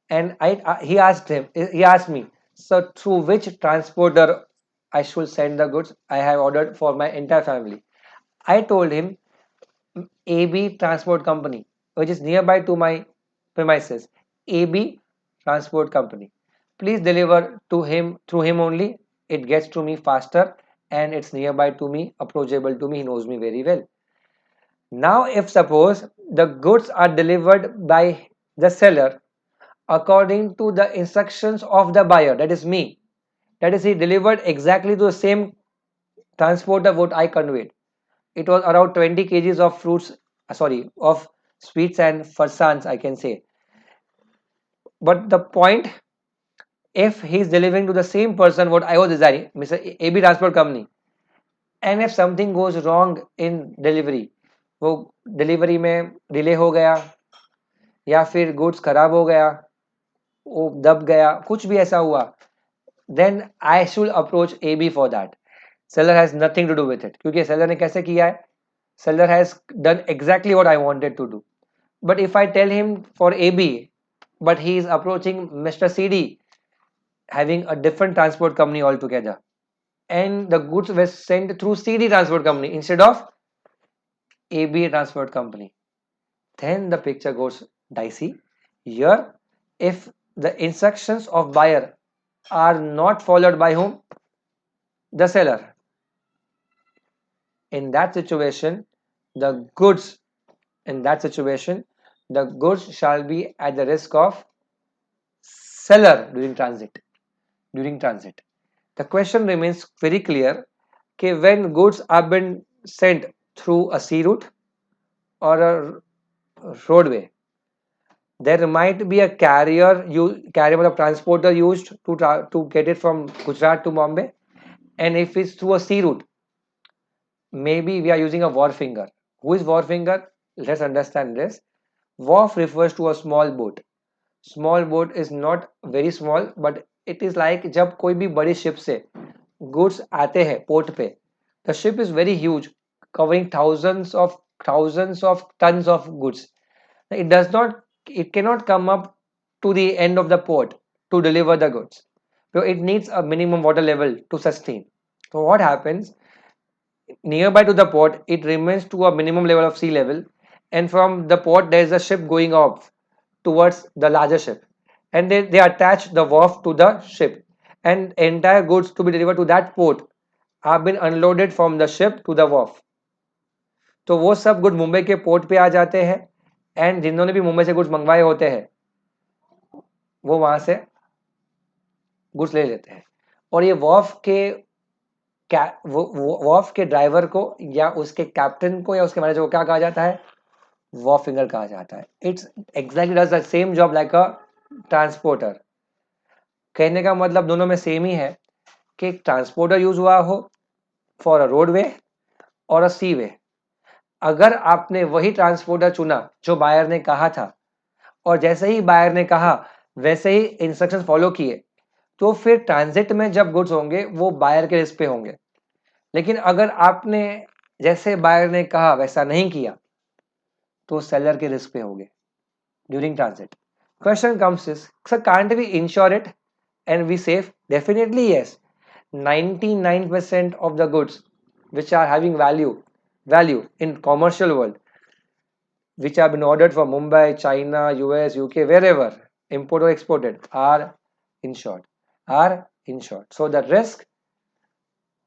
and he asked me, so through which transporter I should send the goods I have ordered for my entire family. I told him AB Transport Company, which is nearby to my premises. AB Transport Company. Please deliver to him through him only. It gets to me faster and it's nearby to me, approachable to me, he knows me very well. Now if suppose the goods are delivered by the seller according to the instructions of the buyer, that is me, that is he delivered exactly to the same transporter what I conveyed. It was around 20 kgs of fruits, of sweets and farsans, I can say. But the point, if he is delivering to the same person what I was designing, Mr. AB Transport Company, and if something goes wrong in delivery, वो delivery में delay हो गया या फिर goods खराब हो गया, वो दब गया, कुछ भी ऐसा हुआ, then I should approach AB for that. Seller has nothing to do with it, क्योंकि seller ने कैसे किया है, seller has done exactly what I wanted to do. But if I tell him for AB, but he is approaching Mr. CD having a different transport company altogether, and the goods were sent through CD transport company instead of AB transport company, then the picture goes dicey. Here, if the instructions of buyer are not followed by whom? The seller. In that situation, the goods, the goods shall be at the risk of seller during transit. The question remains very clear, okay, when goods are been sent through a sea route or a roadway, there might be a carrier of transporter used to get it from Gujarat to Bombay, and if it's through a sea route, maybe we are using a wharfinger. Who is wharfinger? Let's understand this. Wharf refers to a small boat. Small boat is not very small, but it is like जब कोई भी बड़ी ship से goods आते हैं port पे, the ship is very huge, covering thousands of tons of goods. It cannot come up to the end of the port to deliver the goods. So it needs a minimum water level to sustain. So what happens? Nearby to the port, it remains to a minimum level of sea level, and from the port there is a ship going off towards the larger ship, and they attach the wharf to the ship, and entire goods to be delivered to that port have been unloaded from the ship to the wharf. तो वो सब good Mumbai के port पे आ जाते हैं, and जिन्होंने भी मुंबई से गुड्स मंगवाए होते हैं वो वहां से गुड्स ले लेते हैं, और ये वॉर्फ के ड्राइवर को या उसके कैप्टन को या उसके मैनेजर को क्या कहा जाता है? वॉर्फिंगर कहा जाता है. It's exactly does the same job like a transporter. कहने का मतलब दोनों में सेम ही है कि ट्रांसपोर्टर यूज हुआ हो फॉर अ रोडवे और अ सी वे. अगर आपने वही ट्रांसपोर्टर चुना जो बायर ने कहा था, और जैसे ही बायर ने कहा वैसे ही इंस्ट्रक्शन फॉलो किए, तो फिर ट्रांजिट में जब गुड्स होंगे वो बायर के रिस्क पे होंगे. लेकिन अगर आपने जैसे बायर ने कहा वैसा नहीं किया तो सेलर के रिस्क पे होंगे during transit. Question comes is, sir can't we insure it and we safe? Definitely yes. 99% of the goods which are having value in commercial world, which have been ordered from Mumbai, China, US, UK, wherever, import or exported, are insured. So the risk,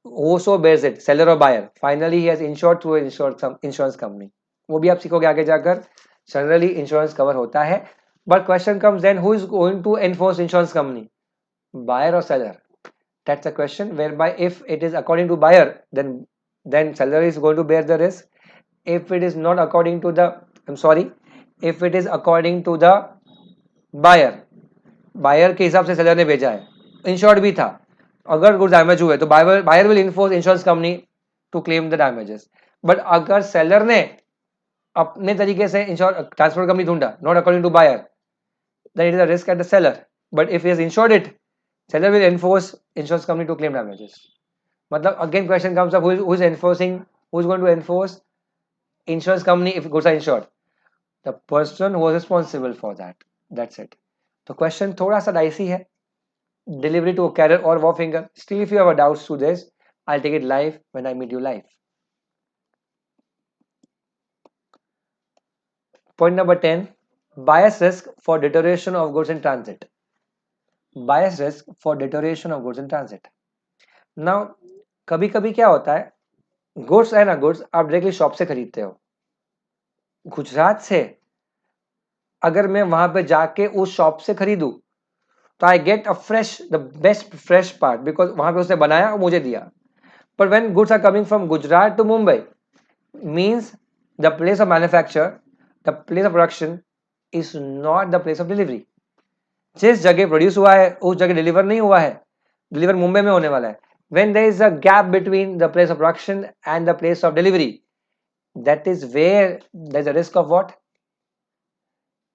whoso bears it, seller or buyer, finally he has insured through an insurance company. वो भी आप सीखोगे आगे जाकर. Generally insurance cover होता है, but question comes then, who is going to enforce insurance company? Buyer or seller? That's a question, whereby if it is according to buyer, then seller is going to bear the risk. If it is not according to the, if it is according to the buyer के हिसाब से seller ने भेजा है, insured भी था, अगर कुछ डैमेज हुए तो buyer will enforce insurance company to claim the damages. But अगर seller ने अपने तरीके से ट्रांसपोर्ट कंपनी ढूंढा, not according to buyer, then it is a risk at the seller. But if he has insured it, seller will enforce insurance company to claim damages. मतलब again question comes up, who is going to enforce insurance company if goods are insured? The person who was responsible for that. That's it. तो question थोड़ा सा dicey है. Delivery to a carrier or wharfinger. Still, if you have a doubts to this, I'll take it live when I meet you live. Point number 10, bias risk for deterioration of goods in transit. Bias risk for deterioration of goods in transit. Now, कभी कभी क्या होता है, goods है ना, goods आप directly shop से खरीदते हो, गुजरात से अगर मैं वहां पे जाके उस शॉप से खरीदूं तो I get a fresh, the best fresh part, because वहां पे उसने बनाया और मुझे दिया. But when goods are coming from Gujarat to Mumbai, means the place of manufacture, the place of production is not the place of delivery. जिस जगह produce हुआ है उस जगह डिलीवर नहीं हुआ है, डिलीवर मुंबई में होने वाला है. when there is a gap between the place of production and the place of delivery, that is where there is a risk of what?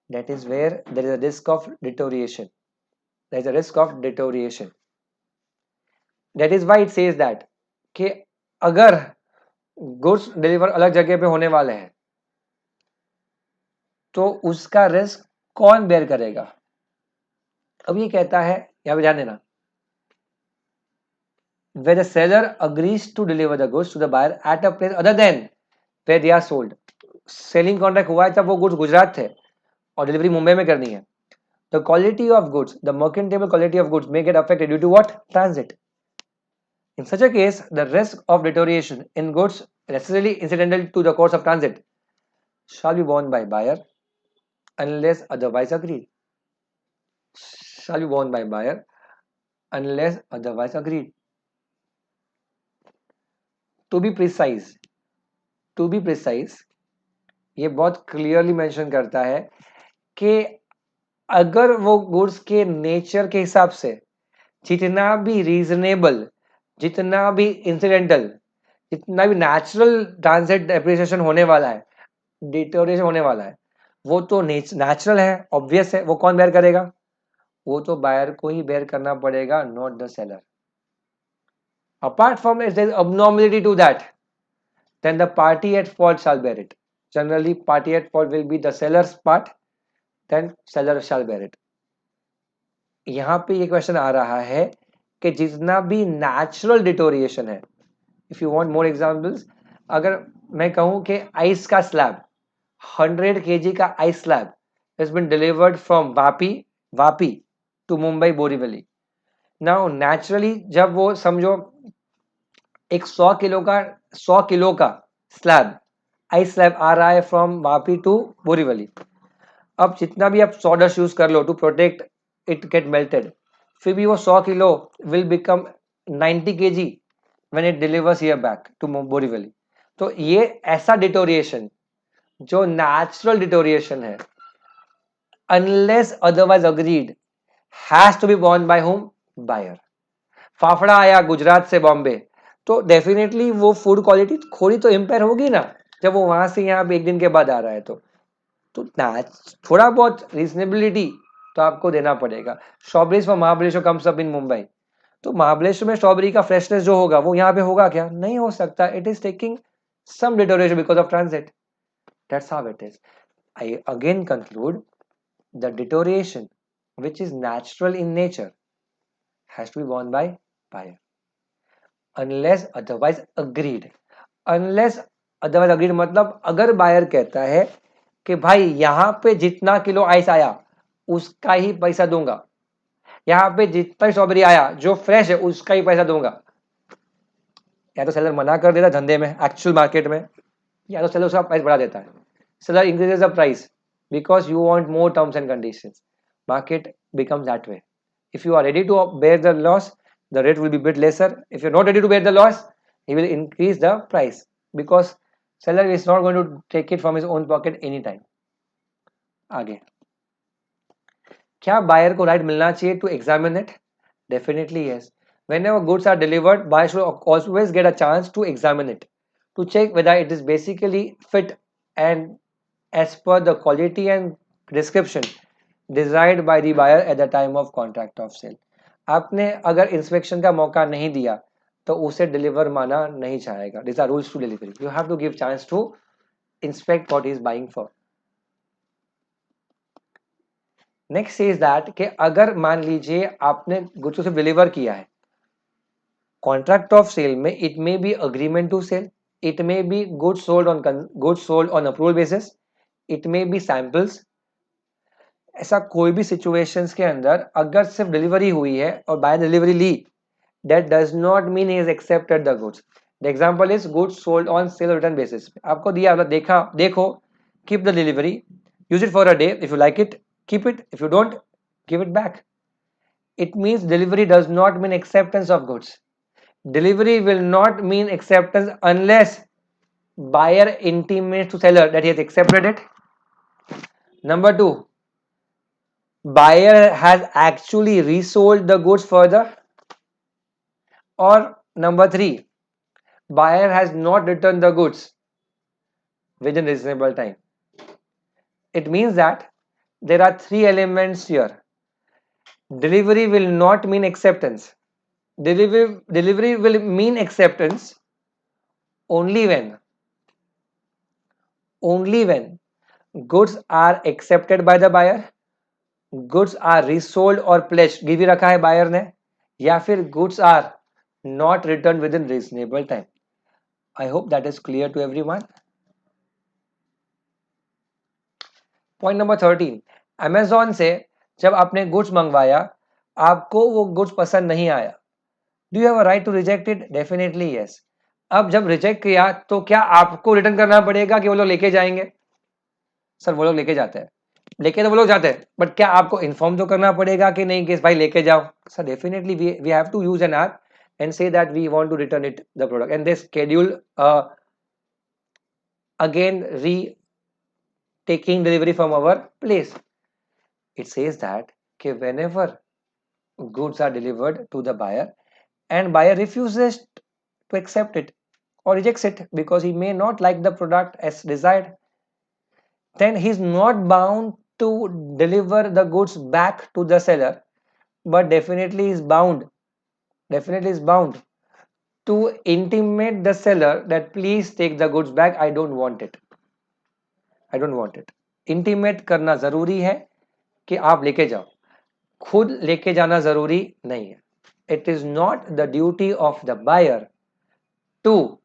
That is where there is a risk of deterioration. There is a risk of deterioration. That is why it says that कि अगर goods deliver अलग जगह पे होने वाले हैं तो उसका रिस्क कौन बेयर करेगा. अब ये कहता है, यहां पे ध्यान देना, where the seller agrees to deliver the goods to the buyer at a place other than where they are sold. Selling contract हुआ है तब वो गुड्स गुजरात थे और डिलीवरी मुंबई में करनी है. The quality of goods, the mercantile quality of goods may get affected due to what? Transit. In such a case, the risk of deterioration in goods necessarily incidental to the course of transit shall be borne by buyer unless otherwise agreed. Shall be borne by buyer unless otherwise agreed. To be precise, ये बहुत clearly mention करता है कि अगर वो goods के nature के हिसाब से जितना भी रीजनेबल, जितना भी इंसिडेंटल, जितना भी नेचुरल ट्रांजिट एप्रिसिएशन होने वाला है, डिटोरिएशन होने वाला है, वो तो नेचुरल है, ऑब्वियस है. वो कौन बेयर करेगा? वो तो बायर को ही बेयर करना पड़ेगा, not the seller. Apart from it there is abnormality to that, then the party at fault shall bear it. Generally party at fault will be the seller's part, then seller shall bear it. यहाँ पे ये question आ रहा है कि जितना भी natural deterioration है, if you want more examples, अगर मैं कहूं कि आइस का स्लैब, 100 kg का ice slab has been delivered from Vapi to Mumbai Borivali. Now naturally जब वो समझो एक 100 किलो का स्लैब, आइस स्लैब आ रहा है फ्रॉम वापी टू बोरीवली. अब जितना भी आप सॉडस्ट यूज कर लो to protect it get melted, फिर भी वो 100 kilo will become 90 kg when it delivers here back to Borivali. तो ये ऐसा डिटोरिएशन जो नेचुरल डिटोरिएशन है, unless otherwise agreed, has to be borne by home? Buyer. Fafda आया गुजरात से बॉम्बे, तो डेफिनेटली वो फूड क्वालिटी थोड़ी तो इम्पेयर होगी ना, जब वो वहां से यहाँ पे एक दिन के बाद आ रहा है. तो थोड़ा बहुत रीजनेबिलिटी तो आपको देना पड़ेगा. Strawberries for Mahabaleshwar comes up in Mumbai, तो महाबलेश्वर में स्ट्रॉबेरी का फ्रेशनेस जो होगा वो यहाँ पे होगा क्या? नहीं हो सकता. It is taking some deterioration because of transit. That's how it is. I again conclude, the deterioration which is natural in nature has to be borne by buyer unless otherwise agreed. Unless otherwise agreed मतलब अगर buyer कहता है कि भाई यहाँ पे जितना kilo ice आया उसका ही पैसा दूंगा, यहाँ पे जितना स्ट्रॉबेरी आया जो फ्रेश है उसका ही पैसा दूंगा, या तो सेलर मना कर देता धंधे में एक्चुअल मार्केट में, या तो सेलर उसका प्राइस बढ़ा देता है. Seller increases the price because you want more terms and conditions. Market becomes that way. If you are ready to bear the loss, the rate will be bit lesser. If you're not ready to bear the loss, he will increase the price because seller is not going to take it from his own pocket anytime. आगे, क्या buyer को right मिलना चाहिए to examine it? Definitely yes. Whenever goods are delivered, buyer should always get a chance to examine it, to check whether it is basically fit and as per the quality and description desired by the buyer at the time of contract of sale. आपने अगर inspection का मौका नहीं दिया तो उसे deliver माना नहीं चाहेगा. These are rules to delivery. You have to give chance to inspect what he is buying for. Next is that कि अगर मान लीजिए आपने गुड्स से डिलीवर किया है, कॉन्ट्रैक्ट ऑफ सेल में it may be agreement to sale, it may be goods sold on approval basis, it may be samples. ऐसा कोई भी सिचुएशंस के अंदर अगर सिर्फ डिलीवरी हुई है और बाय डिलीवरी ली, that does not mean he has accepted the goods. The example is goods sold on sale or return basis. आपको दिया मतलब देखा देखो, keep the delivery, use it for a day, if you like it keep it, if you don't give it back. It means delivery does not mean acceptance of goods. Delivery will not mean acceptance unless buyer intimates to seller that he has accepted it. Number 2, buyer has actually resold the goods further. Or number 3, buyer has not returned the goods within reasonable time. It means that there are 3 elements here. Delivery will not mean acceptance. Delivery will mean acceptance only when goods are accepted by the buyer, goods are resold or pledged, गिरवी रखा है buyer ने, या फिर goods are not returned within reasonable time. I hope that is clear to everyone. Point number 13, Amazon से जब आपने goods मंगवाया, आपको वो गुड्स पसंद नहीं आया, do you have a right to reject it? Definitely yes. अब जब रिजेक्ट किया तो क्या आपको रिटर्न करना पड़ेगा कि वो लोग लेके जाएंगे? सर वो लोग लेके जाते हैं, लेके तो वो लोग जाते हैं, बट क्या आपको इन्फॉर्म तो करना पड़ेगा कि नहीं कि भाई लेके जाओ? Sir definitely we have to use an app and say that we want to return it the product, and they schedule again taking delivery from our place. It says that whenever goods are delivered to the buyer and buyer refuses to accept it or rejects it because he may not like the product as desired, then he is not bound to deliver the goods back to the seller, but definitely is bound to intimate the seller that please take the goods back, I don't want it. Intimate करना जरूरी है कि आप लेके जाओ, खुद लेके जाना जरूरी नहीं है. It is not the duty of the buyer to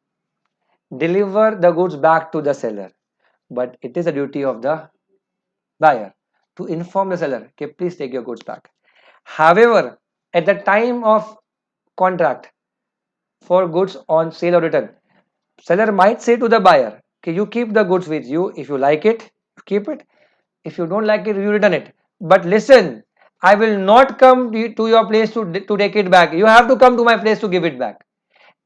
deliver the goods back to the seller, but it is the duty of the buyer to inform the seller कि please take your goods back. However, at the time of contract for goods on sale or return, seller might say to the buyer कि you keep the goods with you, if you like it keep it, if you don't like it you return it, but listen, I will not come to your place to take it back, you have to come to my place to give it back.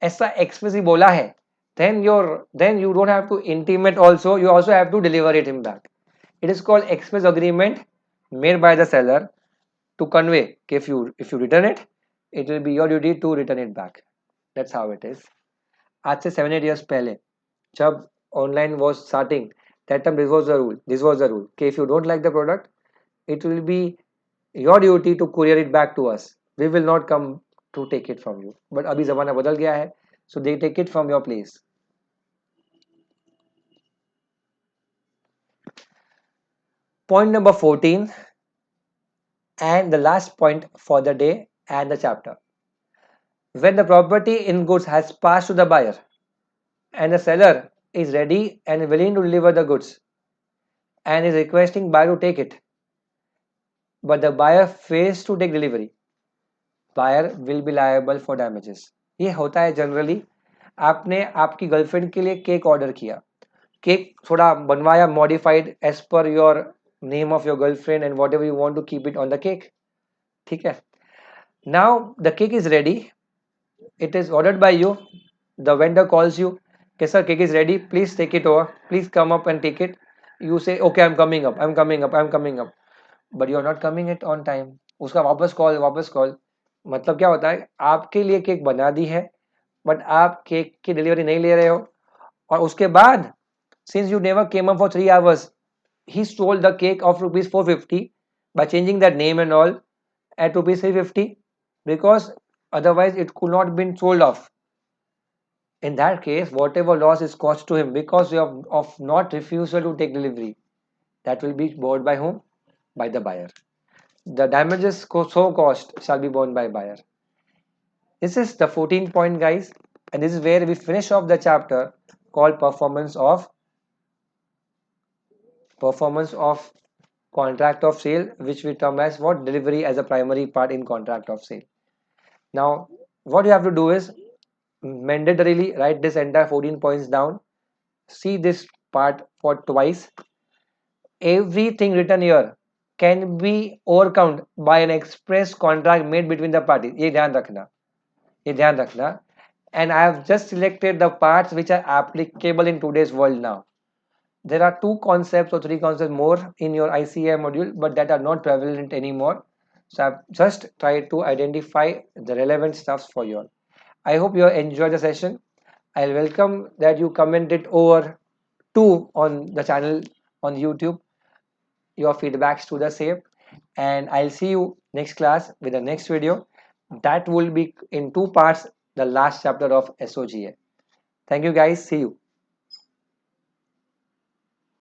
ऐसा expressly बोला है, then you don't have to intimate also, you also have to deliver it him back. It is called express agreement made by the seller to convey if you return it, it will be your duty to return it back. That's how it is. आज से 7-8 years पहले जब online was starting, that time this was the rule कि if you don't like the product, it will be your duty to courier it back to us, we will not come to take it from you. But अभी ज़माना बदल गया है, so they take it from your place. Point number 14 and the last point for the day and the chapter. When the property in goods has passed to the buyer and the seller is ready and willing to deliver the goods and is requesting buyer to take it, but the buyer fails to take delivery, buyer will be liable for damages. ये होता है generally. आपने आपकी girlfriend के लिए cake order किया, cake थोड़ा बनवाया modified as per your name of your girlfriend and whatever you want to keep it on the cake. ठीक है, now the cake is ready, it is ordered by you, the vendor calls you, okay sir, cake is ready, please take it over, please come up and take it. You say okay, I'm coming up, but you are not coming it on time. उसका वापस call. मतलब क्या होता है, आपके लिए cake बना दी है बट आप केक की डिलीवरी नहीं ले रहे हो, और उसके बाद since you never came up for 3 hours, he stole the cake of rupees 450 by changing that name and all at rupees 350, because otherwise it could not been sold off. In that case, whatever loss is caused to him because of not refusal to take delivery, that will be borne by whom? By the buyer. The damages so cost shall be borne by buyer. This is the 14th point, guys, and this is where we finish off the chapter called performance of contract of sale, which we term as what? Delivery as a primary part in contract of sale. Now what you have to do is mandatorily write this entire 14 points down. See this part for twice. Everything written here can be overcome by an express contract made between the parties. ये ध्यान रखना, ये ध्यान रखना. And I have just selected the parts which are applicable in today's world now. There are 2 concepts or 3 concepts more in your ICAI module, but that are not prevalent anymore. So I've just tried to identify the relevant stuffs for you all. I hope you enjoyed the session. I'll welcome that you comment it over too on the channel on YouTube, your feedbacks to the same. And I'll see you next class with the next video. That will be in 2 parts, the last chapter of SOGA. Thank you guys. See you.